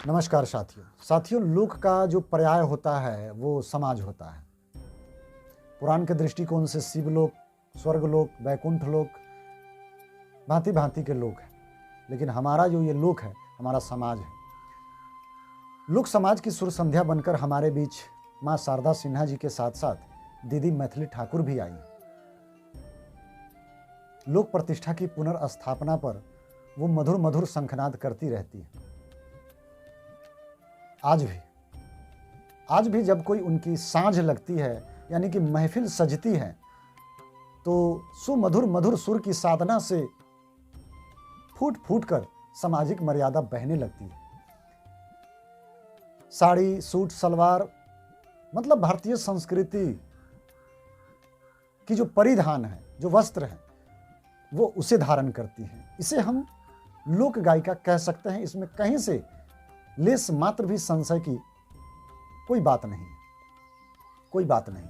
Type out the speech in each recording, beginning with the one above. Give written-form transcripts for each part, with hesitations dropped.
नमस्कार साथियों, लोक का जो पर्याय होता है वो समाज होता है। पुराण के दृष्टिकोण से शिवलोक, स्वर्गलोक, वैकुंठ लोक, भांति भांति के लोक हैं। लेकिन हमारा जो ये लोक है, हमारा समाज है। लोक समाज की सुर संध्या बनकर हमारे बीच माँ शारदा सिन्हा जी के साथ साथ दीदी मैथिली ठाकुर भी आई। लोक प्रतिष्ठा की पुनर्स्थापना पर वो मधुर मधुर शंखनाद करती रहती है। आज भी जब कोई उनकी साँझ लगती है, यानी कि महफिल सजती है, तो सुमधुर मधुर सुर की साधना से फूट फूट कर सामाजिक मर्यादा बहने लगती है। साड़ी, सूट, सलवार, मतलब भारतीय संस्कृति की जो परिधान है, जो वस्त्र है, वो उसे धारण करती है। इसे हम लोक गायिका कह सकते हैं। इसमें कहीं से लेस मात्र भी संशय की कोई बात नहीं।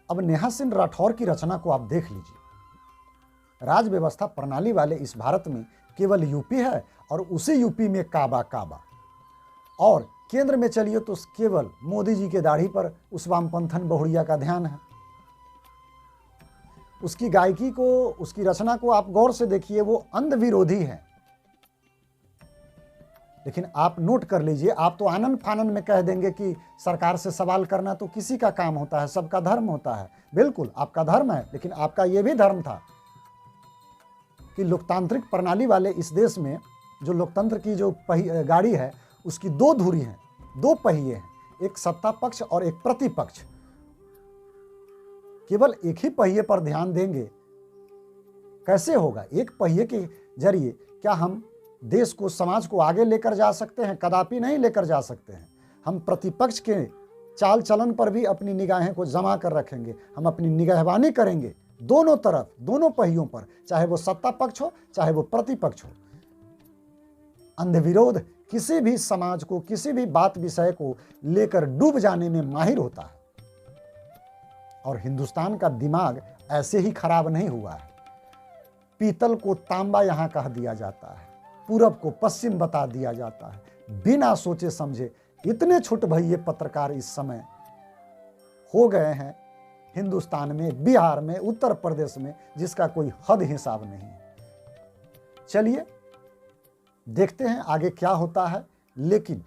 अब नेहा सिंह राठौर की रचना को आप देख लीजिए। राज व्यवस्था प्रणाली वाले इस भारत में केवल यूपी है और उसी यूपी में काबा, और केंद्र में चलिए तो केवल मोदी जी के दाढ़ी पर उस वामपंथन बहुड़िया का ध्यान है। उसकी गायकी को, उसकी रचना को आप गौर से देखिए, वो अंध विरोधी है। लेकिन आप नोट कर लीजिए, आप तो आनन फानन में कह देंगे कि सरकार से सवाल करना तो किसी का काम होता है, सबका धर्म होता है। बिल्कुल आपका धर्म है, लेकिन आपका यह भी धर्म था कि लोकतांत्रिक प्रणाली वाले इस देश में जो लोकतंत्र की जो गाड़ी है, उसकी दो धुरी हैं, दो पहिए हैं, एक सत्ता पक्ष और एक प्रतिपक्ष। केवल एक ही पहिए पर ध्यान देंगे कैसे होगा? एक पहिए के जरिए क्या हम देश को, समाज को आगे लेकर जा सकते हैं? कदापि नहीं लेकर जा सकते हैं। हम प्रतिपक्ष के चाल चलन पर भी अपनी निगाहें को जमा कर रखेंगे। हम अपनी निगहबानी करेंगे दोनों तरफ, दोनों पहियों पर, चाहे वो सत्ता पक्ष हो, चाहे वो प्रतिपक्ष हो। अंधविरोध किसी भी समाज को, किसी भी बात विषय को लेकर डूब जाने में माहिर होता है। और हिंदुस्तान का दिमाग ऐसे ही खराब नहीं हुआ है। पीतल को तांबा यहां कह दिया जाता है, पूरब को पश्चिम बता दिया जाता है। बिना सोचे समझे इतने छुट भइये पत्रकार इस समय हो गए हैं हिंदुस्तान में, बिहार में, उत्तर प्रदेश में, जिसका कोई हद हिसाब नहीं है। चलिए देखते हैं आगे क्या होता है, लेकिन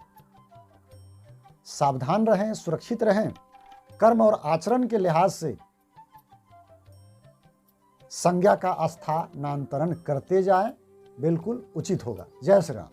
सावधान रहें, सुरक्षित रहें। कर्म और आचरण के लिहाज से संज्ञा का स्थानांतरण करते जाएं, बिल्कुल उचित होगा। जय श्री राम।